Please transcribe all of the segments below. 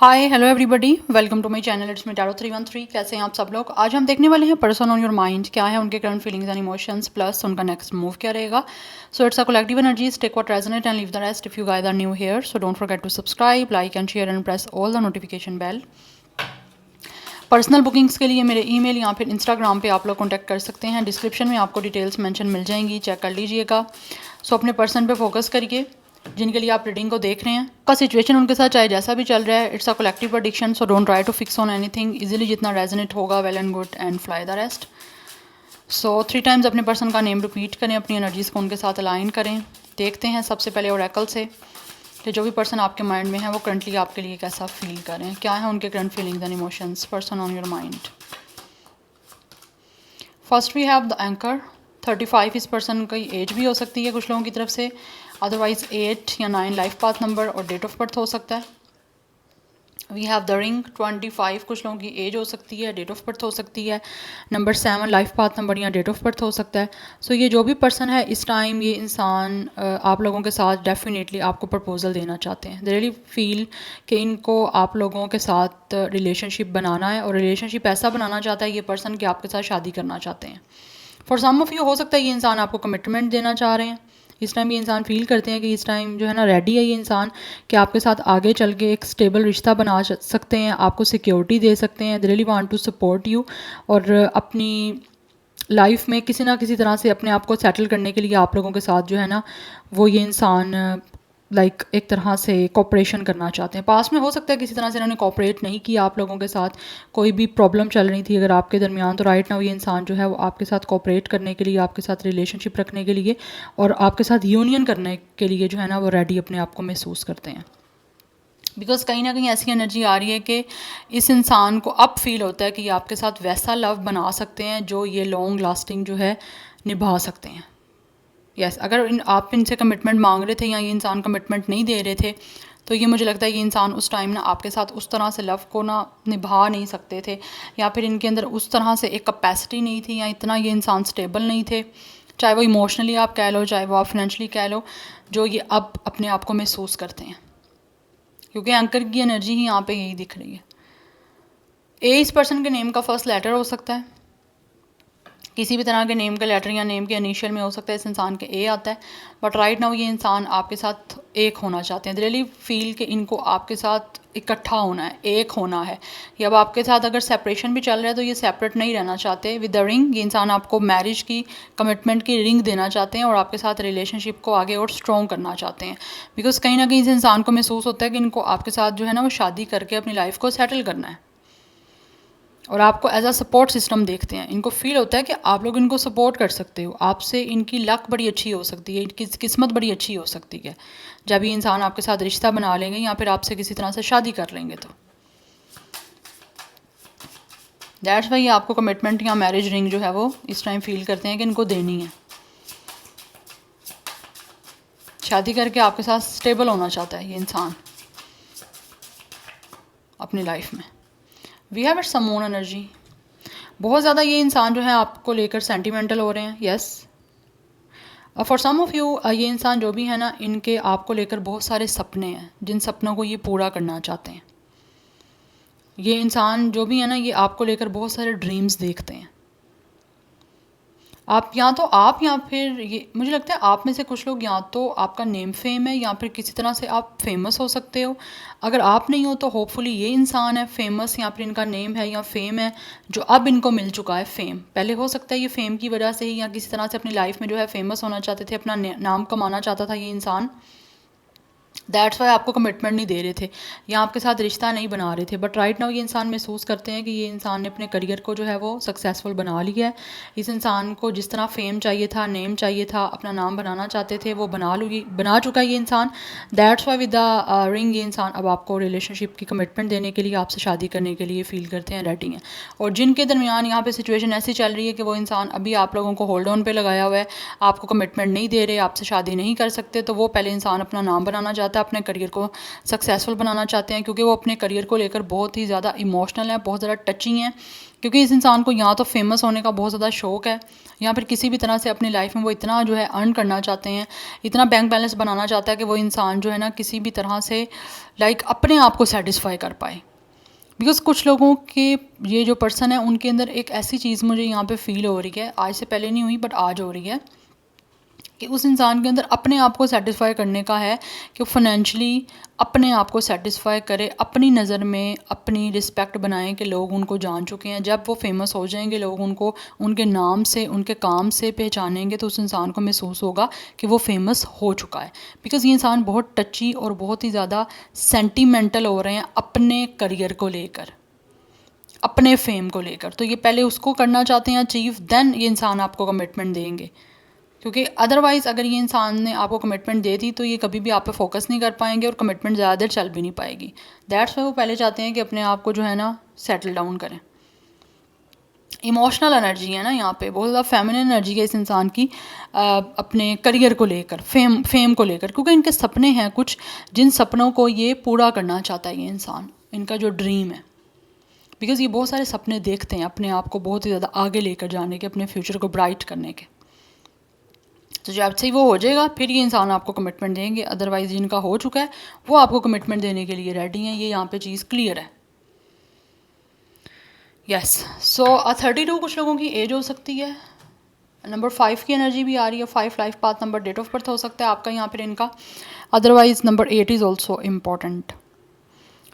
Hi hello everybody, welcome to my channel. It's me tarot 313। कैसे हैं आप सब लोग। आज हम देखने वाले हैं पर्सन ऑन योर माइंड, क्या है उनके current feelings and emotions, plus उनका नेक्स्ट मूव क्या रहेगा। So it's a collective energies, take what resonate and leave the rest. If you guys are new here, so don't forget to subscribe, like and share and press all the notification bell. Personal bookings के लिए मेरे email या फिर Instagram पे आप लोग contact कर सकते हैं। डिस्क्रिप्शन में आपको डिटेल्स मेंशन मिल जाएंगी, चेक कर लीजिएगा। सो अपने पर्सन पे फोकस करिए जिनके लिए आप रीडिंग को देख रहे हैं। का सिचुएशन उनके साथ चाहे जैसा भी चल रहा है, it's a collective prediction, so don't try to fix on anything. Easily जितना रेजोनेट होगा, well and good, and fly the rest. So 3 times अपने पर्सन का नेम रिपीट करें, अपनी एनर्जीज को उनके साथ अलाइन करें। देखते हैं सबसे पहले ओरेकल से कि जो भी पर्सन आपके माइंड में है वो करंटली आपके लिए कैसा फील करें, क्या है उनके current feelings and emotions, person on your mind. First we have the anchor. 35 इस पर्सन की एज भी हो सकती है कुछ लोगों की तरफ से, अदरवाइज 8 या 9 लाइफ पाथ नंबर और डेट ऑफ बर्थ हो सकता है। We have the ring. 25 कुछ लोगों की एज हो सकती है, डेट ऑफ बर्थ हो सकती है। नंबर 7 लाइफ पाथ नंबर या डेट ऑफ बर्थ हो सकता है। सो ये जो भी पर्सन है इस टाइम, ये इंसान आप लोगों के साथ डेफिनेटली आपको प्रपोजल देना चाहते हैं। दे रियली फील कि इनको आप लोगों के साथ रिलेशनशिप बनाना है, और रिलेशनशिप ऐसा बनाना चाहता है ये पर्सन कि आपके साथ शादी करना चाहते हैं। फॉर सम ऑफ यू हो सकता है ये इंसान आपको कमिटमेंट देना चाह रहे हैं। इस टाइम ये इंसान फील करते हैं कि इस टाइम जो है ना रेडी है ये इंसान कि आपके साथ आगे चल के एक स्टेबल रिश्ता बना सकते हैं, आपको सिक्योरिटी दे सकते हैं। They really want to support you, और अपनी लाइफ में किसी ना किसी तरह से अपने आप को सेटल करने के लिए आप लोगों के साथ जो है ना वो ये इंसान एक तरह से कोऑपरेशन करना चाहते हैं। पास में हो सकता है किसी तरह से इन्होंने कोऑपरेट नहीं किया आप लोगों के साथ, कोई भी प्रॉब्लम चल रही थी अगर आपके दरमियान, तो राइट नाउ ये इंसान जो है वो आपके साथ कोऑपरेट करने के लिए, आपके साथ रिलेशनशिप रखने के लिए और आपके साथ यूनियन करने के लिए जो है ना वो रेडी अपने आप को महसूस करते हैं। बिकॉज कहीं ना कहीं ऐसी एनर्जी आ रही है कि इस इंसान को अब फील होता है कि ये आपके साथ वैसा लव बना सकते हैं जो ये लॉन्ग लास्टिंग जो है निभा सकते हैं। यस, अगर आप इनसे कमिटमेंट मांग रहे थे या ये इंसान कमिटमेंट नहीं दे रहे थे, तो ये मुझे लगता है ये इंसान उस टाइम ना आपके साथ उस तरह से लव को ना निभा नहीं सकते थे, या फिर इनके अंदर उस तरह से एक कैपेसिटी नहीं थी, या इतना ये इंसान स्टेबल नहीं थे, चाहे वो इमोशनली आप कह लो, चाहे वो आप फाइनेंशली कह लो, जो ये अब अपने आप को महसूस करते हैं। क्योंकि एंकर की एनर्जी ही यहाँ पे यही दिख रही है। ए इस पर्सन के नेम का फर्स्ट लेटर हो सकता है, किसी भी तरह के नेम का लेटर या नेम के इनिशियल में हो सकता है इस इंसान के ए आता है। बट राइट नाउ ये इंसान आपके साथ एक होना चाहते हैं। रियली फील कि इनको आपके साथ इकट्ठा होना है, एक होना है। या अब आपके साथ अगर सेपरेशन भी चल रहा है तो ये सेपरेट नहीं रहना चाहते। विद द रिंग ये इंसान आपको मैरिज की, कमिटमेंट की रिंग देना चाहते हैं और आपके साथ रिलेशनशिप को आगे और स्ट्रॉन्ग करना चाहते हैं। बिकॉज कहीं ना कहीं इस इंसान को महसूस होता है कि इनको आपके साथ जो है ना वो शादी करके अपनी लाइफ को सेटल करना है, और आपको एज अ सपोर्ट सिस्टम देखते हैं। इनको फील होता है कि आप लोग इनको सपोर्ट कर सकते हो, आपसे इनकी लक बड़ी अच्छी हो सकती है, इनकी किस्मत बड़ी अच्छी हो सकती है जब ये इंसान आपके साथ रिश्ता बना लेंगे या फिर आपसे किसी तरह से शादी कर लेंगे। तो दैट्स वाई आपको कमिटमेंट या मैरिज रिंग जो है वो इस टाइम फील करते हैं कि इनको देनी है। शादी करके आपके साथ स्टेबल होना चाहता है ये इंसान अपनी लाइफ में। We have it some moon energy. बहुत ज़्यादा ये इंसान जो है आपको लेकर सेंटिमेंटल हो रहे हैं। Yes, for some of you ये इंसान जो भी है ना, इनके आपको लेकर बहुत सारे सपने हैं जिन सपनों को ये पूरा करना चाहते हैं। ये इंसान जो भी है ना, ये आपको लेकर बहुत सारे ड्रीम्स देखते हैं। आप या फिर ये मुझे लगता है आप में से कुछ लोग या तो आपका नेम फेम है या फिर किसी तरह से आप फेमस हो सकते हो। अगर आप नहीं हो तो होपफुली ये इंसान है फेमस, या फिर इनका नेम है या फेम है जो अब इनको मिल चुका है। फेम पहले हो सकता है ये फेम की वजह से ही या किसी तरह से अपनी लाइफ में जो है फेमस होना चाहते थे, अपना नाम कमाना चाहता था ये इंसान। दैट्स वाई आपको कमिटमेंट नहीं दे रहे थे या आपके साथ रिश्ता नहीं बना रहे थे। बट राइट नाउ ये इंसान महसूस करते हैं कि ये इंसान ने अपने करियर को जो है वो सक्सेसफुल बना लिया है। इस इंसान को जिस तरह फेम चाहिए था, नेम चाहिए था, अपना नाम बनाना चाहते थे, वो बना चुका है ये इंसान। That's why with the ring ये इंसान अब आपको रिलेशनशिप की कमिटमेंट देने के लिए, आपसे शादी करने के लिए फील करते हैं, रेडी हैं। और जिनके दरमियान यहाँ पे सिचुएशन ऐसी चल रही है कि वो इंसान अभी आप लोगों को होल्ड ऑन पे लगाया हुआ है, आपको कमिटमेंट नहीं दे रहे, आपसे शादी नहीं कर सकते, तो वो पहले इंसान अपना नाम बनाना चाहता है, जाता है, अपने करियर को सक्सेसफुल बनाना चाहते हैं, क्योंकि वो अपने करियर को लेकर बहुत ही ज़्यादा इमोशनल है, बहुत ज़्यादा टचिंग है, क्योंकि इस इंसान को यहाँ तो फेमस होने का बहुत ज़्यादा शौक है, या फिर किसी भी तरह से अपनी लाइफ में वो इतना जो है अर्न करना चाहते हैं, इतना बैंक बैलेंस बनाना चाहता है कि वो इंसान जो है ना किसी भी तरह से लाइक अपने आप को सेटिस्फाई कर पाए। बिकॉज़ कुछ लोगों के ये जो पर्सन है उनके अंदर एक ऐसी चीज़ मुझे यहाँ पे फील हो रही है, आज से पहले नहीं हुई बट आज हो रही है, कि उस इंसान के अंदर अपने आप को सेटिस्फाई करने का है कि वो फाइनेंशियली अपने आप को सेटिस्फाई करे, अपनी नज़र में अपनी रिस्पेक्ट बनाएं कि लोग उनको जान चुके हैं। जब वो फेमस हो जाएंगे, लोग उनको उनके नाम से, उनके काम से पहचानेंगे, तो उस इंसान को महसूस होगा कि वो फेमस हो चुका है। बिकॉज़ ये इंसान बहुत टची और बहुत ही ज़्यादा सेंटिमेंटल हो रहे हैं अपने करियर को लेकर, अपने फेम को लेकर। तो ये पहले उसको करना चाहते हैं अचीव, देन ये इंसान आपको कमिटमेंट देंगे, क्योंकि अदरवाइज़ अगर ये इंसान ने आपको कमिटमेंट दे दी तो ये कभी भी आप पे फोकस नहीं कर पाएंगे और कमिटमेंट ज़्यादा देर चल भी नहीं पाएगी। दैट्स वाई वो पहले चाहते हैं कि अपने आप को जो है ना सेटल डाउन करें। इमोशनल एनर्जी है ना यहाँ पे, बहुत ज़्यादा फेमिनिन एनर्जी है इस इंसान की अपने करियर को लेकर, फेम को लेकर, क्योंकि इनके सपने हैं कुछ, जिन सपनों को ये पूरा करना चाहता है ये इंसान, इनका जो ड्रीम है। बिकॉज़ ये बहुत सारे सपने देखते हैं अपने आप को बहुत ही ज़्यादा आगे लेकर जाने के, अपने फ्यूचर को ब्राइट करने के। तो जब से ही वो हो जाएगा फिर ये इंसान आपको कमिटमेंट देंगे, अदरवाइज़ जिनका हो चुका है वो आपको कमिटमेंट देने के लिए रेडी हैं। ये यहाँ पे चीज़ क्लियर है। यस, सो 32 कुछ लोगों की एज हो सकती है। नंबर 5 की एनर्जी भी आ रही है, 5 life path number, date of birth हो सकता है आपका यहाँ पर इनका। Otherwise number 8 is also important,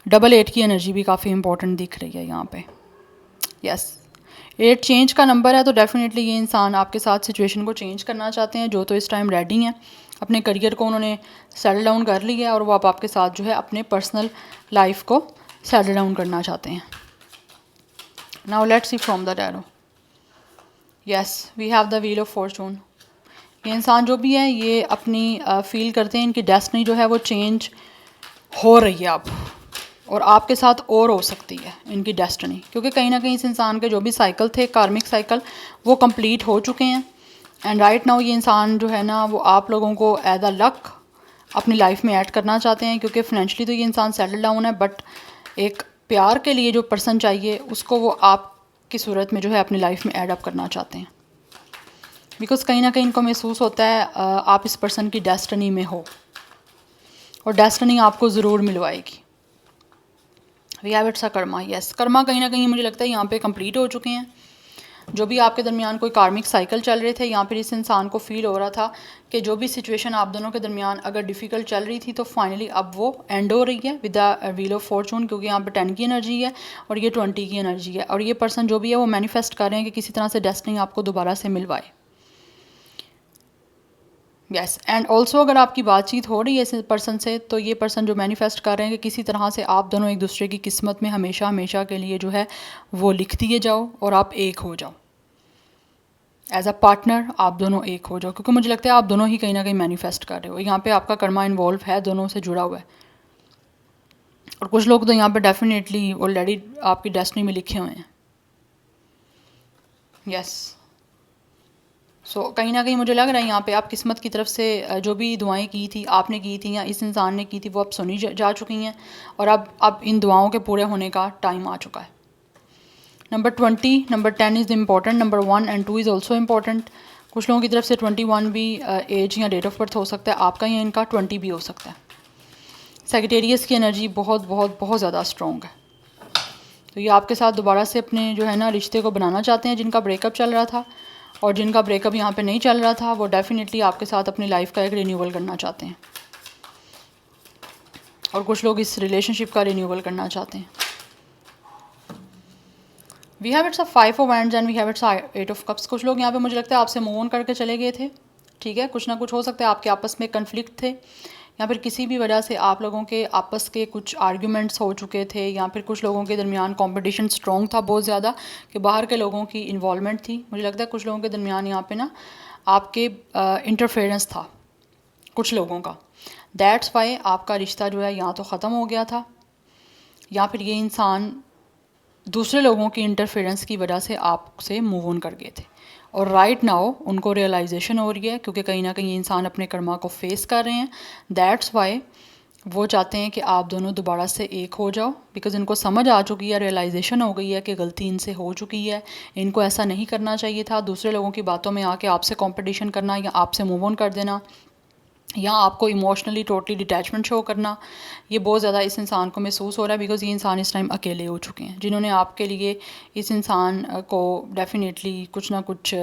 88 की एनर्जी भी काफ़ी इंपॉर्टेंट दिख रही है यहाँ पे। यस, 8 चेंज का नंबर है, तो डेफिनेटली ये इंसान आपके साथ सिचुएशन को चेंज करना चाहते हैं। जो तो इस टाइम रेडी हैं, अपने करियर को उन्होंने सेटल डाउन कर लिया है और वो आपके साथ जो है अपने पर्सनल लाइफ को सेटल डाउन करना चाहते हैं। Now let's see from the tarot. Yes, we have the wheel of fortune. ये इंसान जो भी है ये अपनी फील करते हैं इनकी डेस्टिनी जो है वो चेंज हो रही है अब, और आपके साथ और हो सकती है इनकी डेस्टिनी, क्योंकि कहीं ना कहीं इस इंसान के जो भी साइकिल थे, कार्मिक साइकिल, वो कंप्लीट हो चुके हैं। एंड राइट नाउ ये इंसान जो है ना वो आप लोगों को एज अ लक अपनी लाइफ में ऐड करना चाहते हैं, क्योंकि फाइनेंशियली तो ये इंसान सेटल डाउन है, बट एक प्यार के लिए जो पर्सन चाहिए उसको वो आपकी सूरत में जो है अपनी लाइफ में ऐड अप करना चाहते हैं। बिकॉज कहीं ना कहीं इनको महसूस होता है आप इस पर्सन की डेस्टिनी में हो, और डेस्टिनी आपको ज़रूर मिलवाएगी। We have it's a karma. Yes, karma कहीं ना कहीं मुझे लगता है यहाँ पे कंप्लीट हो चुके हैं। जो भी आपके दरमियान कोई कार्मिक साइकिल चल रहे थे, यहाँ पर इस इंसान को फील हो रहा था कि जो भी सिचुएशन आप दोनों के दरमियान अगर डिफ़िकल्ट चल रही थी तो फाइनली अब वो एंड हो रही है with the wheel of Fortune, क्योंकि यहाँ पे 10 की एनर्जी है और ये 20 की एनर्जी है। और ये पर्सन जो भी है वो मैनिफेस्ट कर रहे हैं कि किसी तरह से डेस्टिनी आपको दोबारा से मिलवाए। यस, एंड ऑल्सो अगर आपकी बातचीत हो रही है इस पर्सन से, तो ये पर्सन जो मैनिफेस्ट कर रहे हैं कि किसी तरह से आप दोनों एक दूसरे की किस्मत में हमेशा हमेशा के लिए जो है वो लिख दिए जाओ और आप एक हो जाओ, एज अ पार्टनर आप दोनों एक हो जाओ। क्योंकि मुझे लगता है आप दोनों ही कहीं ना कहीं मैनिफेस्ट कर रहे हो, यहाँ पे आपका कर्मा इन्वॉल्व है, दोनों से जुड़ा हुआ है। और कुछ लोग तो यहाँ पे डेफिनेटली ऑलरेडी आपकी डेस्टिनी में लिखे हुए हैं। यस, सो कहीं ना कहीं मुझे लग रहा है यहाँ पे आप किस्मत की तरफ से जो भी दुआएं की थी, आपने की थी या इस इंसान ने की थी, वो अब सुनी जा चुकी हैं, और अब इन दुआओं के पूरे होने का टाइम आ चुका है। Number 20, number 10 is important, number 1 and 2 is also important. कुछ लोगों की तरफ से 21 भी एज या डेट ऑफ बर्थ हो सकता है आपका, या इनका 20 भी हो सकता है। सेक्रेटेरियस की एनर्जी बहुत बहुत बहुत ज़्यादा स्ट्रॉन्ग है, तो ये आपके साथ दोबारा से अपने जो है ना रिश्ते को बनाना चाहते हैं। जिनका ब्रेकअप चल रहा था और जिनका ब्रेकअप यहाँ पे नहीं चल रहा था, वो डेफिनेटली आपके साथ अपनी लाइफ का एक रिन्यूअल करना चाहते हैं, और कुछ लोग इस रिलेशनशिप का रिन्यूअल करना चाहते हैं। We have it's a 5 of wands and we have it's 8 of cups. कुछ लोग यहाँ पे मुझे लगता है आपसे मूव ऑन करके चले गए थे, ठीक है, कुछ ना कुछ हो सकता है आपके आपस में कन्फ्लिक्ट थे, या फिर किसी भी वजह से आप लोगों के आपस के कुछ आर्ग्यूमेंट्स हो चुके थे, या फिर कुछ लोगों के दरमियान कंपटीशन स्ट्रॉन्ग था बहुत ज़्यादा कि बाहर के लोगों की इन्वॉल्वमेंट थी। मुझे लगता है कुछ लोगों के दरमियान यहाँ पे ना आपके इंटरफेरेंस था कुछ लोगों का। दैट्स वाई आपका रिश्ता जो है या तो ख़त्म हो गया था, या फिर ये इंसान दूसरे लोगों की इंटरफेरेंस की वजह से आपसे मूव ऑन कर गए थे, और राइट नाउ उनको रियलाइजेशन हो रही है, क्योंकि कहीं ना कहीं ये इंसान अपने कर्मा को फेस कर रहे हैं। दैट्स वाई वो चाहते हैं कि आप दोनों दोबारा से एक हो जाओ, बिकॉज़ इनको समझ आ चुकी है, रियलाइजेशन हो गई है कि गलती इनसे हो चुकी है, इनको ऐसा नहीं करना चाहिए था, दूसरे लोगों की बातों में आके आपसे कंपटीशन करना या आपसे मूव ऑन कर देना या आपको इमोशनली टोटली डिटैचमेंट शो करना। ये बहुत ज़्यादा इस इंसान को महसूस हो रहा है, बिकॉज़ ये इंसान इस टाइम अकेले हो चुके हैं। जिन्होंने आपके लिए इस इंसान को डेफिनेटली कुछ ना कुछ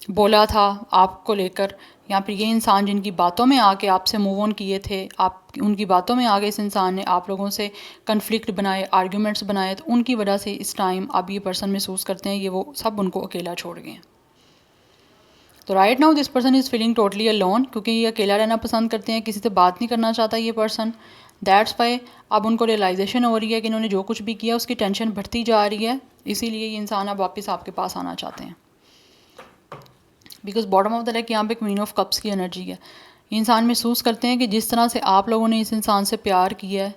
बोला था आपको लेकर, या फिर ये इंसान जिनकी बातों में आके आपसे मूव ऑन किए थे, आप उनकी बातों में आगे इस इंसान ने आप लोगों से कन्फ्लिक्ट बनाए, आर्ग्यूमेंट्स बनाए, तो उनकी वजह से इस टाइम अब ये पर्सन महसूस करते हैं ये वो सब उनको अकेला छोड़ गए हैं। तो right now this person is feeling totally alone, क्योंकि ये अकेला रहना पसंद करते हैं, किसी से बात नहीं करना चाहता ये पर्सन। दैट्स वाई अब उनको रियलाइजेशन हो रही है कि इन्होंने जो कुछ भी किया उसकी टेंशन बढ़ती जा रही है, इसीलिए ये इंसान अब वापस आपके पास आना चाहते हैं। Because bottom of the deck यहाँ पे क्वीन ऑफ कप्स की एनर्जी है। ये इंसान महसूस करते हैं कि जिस तरह से आप लोगों ने इस इंसान से प्यार किया है,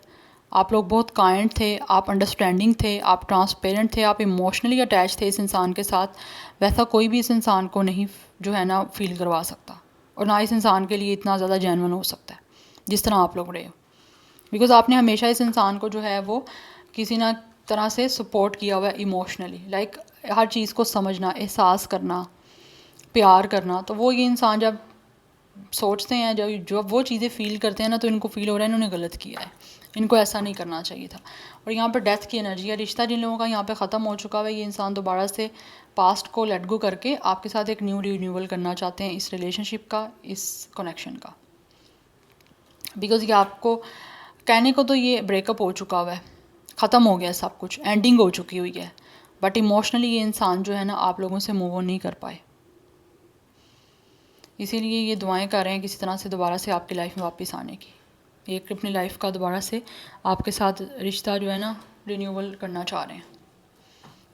आप लोग बहुत काइंड थे, आप अंडरस्टैंडिंग थे, आप ट्रांसपेरेंट थे, आप इमोशनली अटैच थे इस इंसान के साथ, वैसा कोई भी इस इंसान को नहीं जो है ना फील करवा सकता, और ना इस इंसान के लिए इतना ज़्यादा जेन्युइन हो सकता है जिस तरह आप लोग रहे हो। बिकॉज आपने हमेशा इस इंसान को जो है वो किसी ना तरह से सपोर्ट किया हुआ है इमोशनली, लाइक हर चीज़ को समझना, एहसास करना, प्यार करना। तो वो ये इंसान जब सोचते हैं, जब वो चीज़ें फ़ील करते हैं ना, तो इनको फ़ील हो रहा है इन्होंने गलत किया है, इनको ऐसा नहीं करना चाहिए था। और यहाँ पर डेथ की एनर्जी है, रिश्ता जिन लोगों का यहाँ पे ख़त्म हो चुका है, ये इंसान दोबारा से पास्ट को लेट गो करके आपके साथ एक न्यू रिन्यूअल करना चाहते हैं इस रिलेशनशिप का, इस कनेक्शन का। बिकॉज़ ये आपको कहने को तो ये ब्रेकअप हो चुका हुआ है, ख़त्म हो गया सब कुछ, एंडिंग हो चुकी हुई है, बट इमोशनली ये इंसान जो है ना आप लोगों से मूव ऑन नहीं कर पाए, इसीलिए ये दुआएं कर रहे हैं किसी तरह से दोबारा से आपकी लाइफ में वापस आने की, एक अपनी लाइफ का दोबारा से आपके साथ रिश्ता जो है ना रिन्यूअल करना चाह रहे हैं।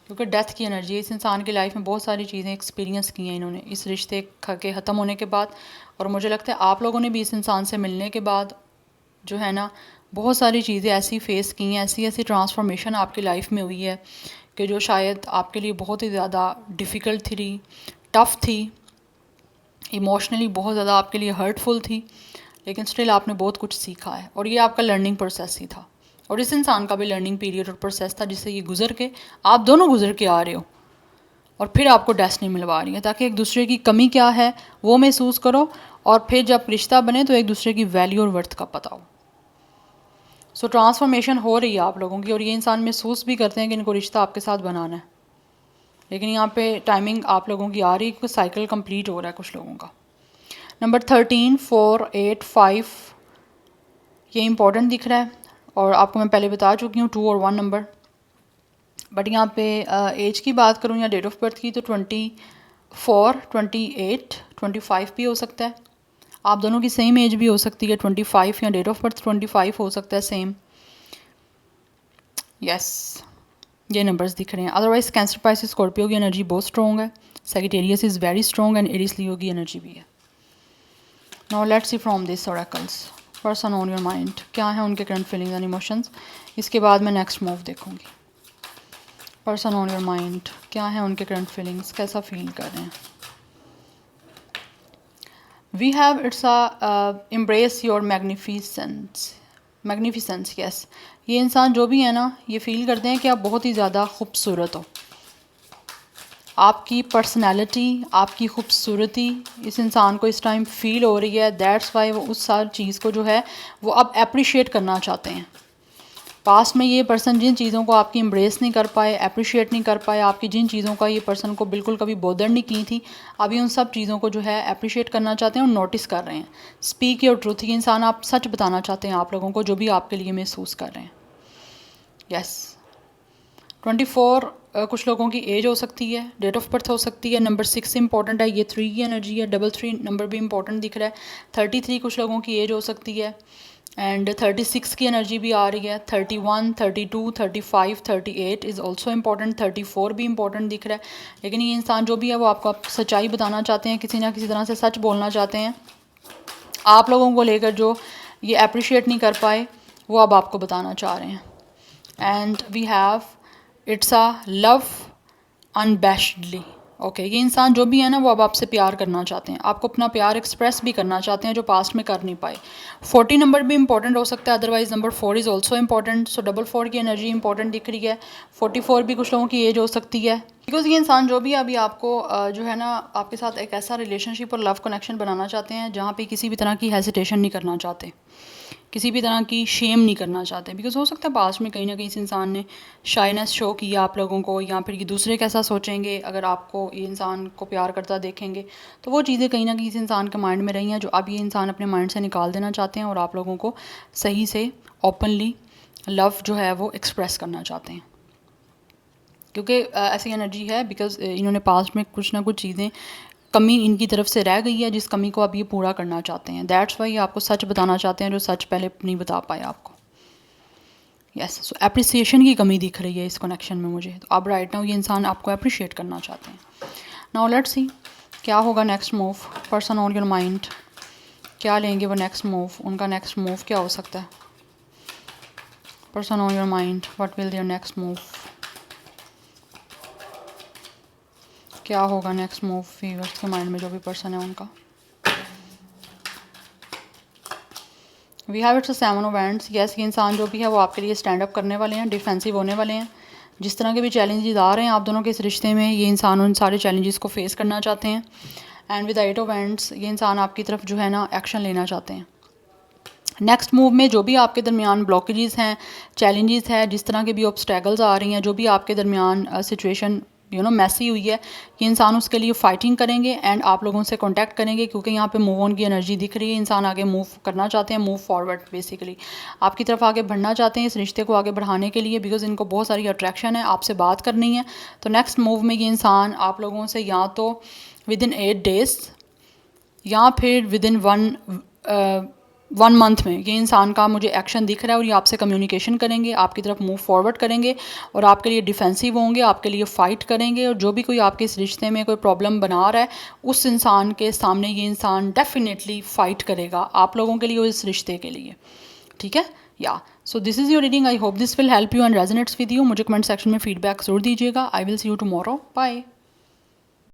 क्योंकि डेथ की एनर्जी है, इस इंसान की लाइफ में बहुत सारी चीज़ें एक्सपीरियंस की हैं इन्होंने इस रिश्ते के ख़त्म होने के बाद, और मुझे लगता है आप लोगों ने भी इस इंसान से मिलने के बाद जो है ना बहुत सारी चीज़ें ऐसी फेस की हैं, ऐसी ऐसी ट्रांसफॉर्मेशन आपकी लाइफ में हुई है कि जो शायद आपके लिए बहुत ही ज़्यादा डिफ़िकल्ट थी, टफ़ थी, इमोशनली बहुत ज़्यादा आपके लिए हर्टफुल थी, लेकिन स्टिल आपने बहुत कुछ सीखा है, और ये आपका लर्निंग प्रोसेस ही था, और इस इंसान का भी लर्निंग पीरियड और प्रोसेस था जिससे ये गुजर के आप दोनों गुजर के आ रहे हो, और फिर आपको डेस्टिनी मिलवा रही है, ताकि एक दूसरे की कमी क्या है वो महसूस करो, और फिर जब रिश्ता बने तो एक दूसरे की वैल्यू और वर्थ का पता हो। सो ट्रांसफॉर्मेशन हो रही है आप लोगों की, और ये इंसान महसूस भी करते हैं कि इनको रिश्ता आपके साथ बनाना है, लेकिन यहाँ पे टाइमिंग आप लोगों की आ रही है, साइकिल कंप्लीट हो रहा है कुछ लोगों का। नंबर 13, 4, 8, 5 ये इंपॉर्टेंट दिख रहा है, और आपको मैं पहले बता चुकी हूँ 2 और 1 नंबर। बट यहाँ पे एज की बात करूँ या डेट ऑफ बर्थ की, तो 24, 28, 25 भी हो सकता है, आप दोनों की सेम एज भी हो सकती है 25, या डेट ऑफ बर्थ 25 हो सकता है सेम। यस, ये नंबर्स दिख रहे हैं। अदरवाइज कैंसर, पाइसेस, स्कॉर्पियो की एनर्जी बहुत स्ट्रॉन्ग है, Sagittarius is very strong, and Aries Leo की एनर्जी भी है। Now let's see from this oracles person on your mind, क्या है उनके करंट फीलिंग्स एंड इमोशंस। इसके बाद मैं नेक्स्ट मूव देखूंगी। पर्सन ऑन योर माइंड, क्या है उनके करंट फीलिंग्स, कैसा फील कर रहे हैं। We have it's embrace your magnificence yes. ये इंसान जो भी है ना, ये फील करते हैं कि आप बहुत ही ज़्यादा खूबसूरत हो, आपकी पर्सनैलिटी, आपकी खूबसूरती इस इंसान को इस टाइम फील हो रही है। दैट्स वाई वो उस सारी चीज़ को जो है वो अब अप्रिशिएट करना चाहते हैं। पास्ट में ये पर्सन जिन चीज़ों को आपकी एम्ब्रेस नहीं कर पाए, अप्रिशिएट नहीं कर पाए, आपकी जिन चीज़ों का ये पर्सन को बिल्कुल कभी बॉदर नहीं की थी, अभी उन सब चीज़ों को जो है अप्रिशिएट करना चाहते हैं और नोटिस कर रहे हैं। स्पीक योर ट्रूथ, ये इंसान आप सच बताना चाहते हैं आप लोगों को जो भी आपके लिए महसूस कर रहे हैं। यस, 24 कुछ लोगों की एज हो सकती है, डेट ऑफ बर्थ हो सकती है, नंबर 6 इंपॉर्टेंट है, ये 3 की एनर्जी है, 33 नंबर भी इंपॉर्टेंट दिख रहा है। 33 कुछ लोगों की एज हो सकती है, एंड 36 की एनर्जी भी आ रही है। 31, 32, 35, 38 इज़ ऑल्सो इम्पॉर्टेंट। 34 भी इंपॉर्टेंट दिख रहा है। लेकिन ये इंसान जो भी है वो आपको सच्चाई बताना चाहते हैं, किसी ना किसी तरह से सच बोलना चाहते हैं। आप लोगों को लेकर जो ये अप्रिशिएट नहीं कर पाए वो अब आपको बताना चाह रहे हैं। And we have it's a love unabashedly, okay ये इंसान जो भी है ना वो अब आपसे प्यार करना चाहते हैं, आपको अपना प्यार एक्सप्रेस भी करना चाहते हैं जो पास्ट में कर नहीं पाए। 40 नंबर भी इंपॉर्टेंट हो सकता है, otherwise number 4 is also important. So 4 की एनर्जी इंपॉर्टेंट दिख रही है। 44 भी कुछ लोगों की एज हो सकती है, बिकॉज ये इंसान जो भी अभी आपको जो है ना आपके साथ एक ऐसा रिलेशनशिप और लव कनेक्शन बनाना चाहते हैं जहाँ पे किसी भी तरह की हेजिटेशन नहीं करना चाहते, किसी भी तरह की शेम नहीं करना चाहते। बिकॉज हो सकता है पास्ट में कहीं ना कहीं इस इंसान ने शाइनेस शो किया आप लोगों को, या फिर ये दूसरे कैसा सोचेंगे अगर आपको ये इंसान को प्यार करता देखेंगे, तो वो चीज़ें कहीं ना कहीं इस इंसान के माइंड में रही हैं जो अब ये इंसान अपने माइंड से निकाल देना चाहते हैं और आप लोगों को सही से ओपनली लव जो है वो एक्सप्रेस करना चाहते हैं। क्योंकि ऐसी एनर्जी है बिकॉज इन्होंने पास्ट में कुछ ना कुछ चीज़ें कमी इनकी तरफ से रह गई है जिस कमी को अब ये पूरा करना चाहते हैं। दैट्स वाई आपको सच बताना चाहते हैं जो सच पहले नहीं बता पाए आपको। यस, सो एप्रिसिएशन की कमी दिख रही है इस कनेक्शन में मुझे, तो अब राइट नाउ ये इंसान आपको अप्रिशिएट करना चाहते हैं। नाउ लेट्स सी क्या होगा next move. Person on your mind क्या लेंगे वो नेक्स्ट मूव, उनका नेक्स्ट मूव क्या हो सकता है। Person on your mind what will their next move, क्या होगा नेक्स्ट मूव व्यूअर्स के माइंड में जो भी पर्सन है उनका। We have it's 7 of wands. Yes ये इंसान जो भी है वो आपके लिए स्टैंड अप करने वाले हैं, डिफेंसिव होने वाले हैं। जिस तरह के भी चैलेंजेस आ रहे हैं आप दोनों के इस रिश्ते में, ये इंसान उन सारे चैलेंजेस को फेस करना चाहते हैं। एंड विद 8 ऑफ वैंड्स ये इंसान आपकी तरफ जो है ना एक्शन लेना चाहते हैं। नेक्स्ट मूव में जो भी आपके दरमियान ब्लॉकेजेस हैं, चैलेंजेस है, जिस तरह के भी ऑब्स्टैकल्स आ रही हैं, जो भी आपके दरमियान सिचुएशन मैसी हुई है, ये इंसान उसके लिए फ़ाइटिंग करेंगे एंड आप लोगों से कांटेक्ट करेंगे क्योंकि यहाँ पे मूव ऑन की एनर्जी दिख रही है। इंसान आगे मूव करना चाहते हैं, मूव फॉरवर्ड, बेसिकली आपकी तरफ आगे बढ़ना चाहते हैं इस रिश्ते को आगे बढ़ाने के लिए, बिकॉज इनको बहुत सारी अट्रैक्शन है, आपसे बात करनी है। तो नेक्स्ट मूव में ये इंसान आप लोगों से या तो विद इन 8 डेज़ या फिर विद इन 1 मंथ में ये इंसान का मुझे एक्शन दिख रहा है और ये आपसे कम्युनिकेशन करेंगे, आपकी तरफ मूव फॉरवर्ड करेंगे और आपके लिए डिफेंसिव होंगे, आपके लिए फ़ाइट करेंगे। और जो भी कोई आपके इस रिश्ते में कोई प्रॉब्लम बना रहा है उस इंसान के सामने ये इंसान डेफिनेटली फ़ाइट करेगा आप लोगों के लिए और इस रिश्ते के लिए। ठीक है, या so this is your reading. I hope this will help you and resonates with you. मुझे कमेंट सेक्शन में फीडबैक ज़रूर दीजिएगा। I will see you tomorrow. Bye.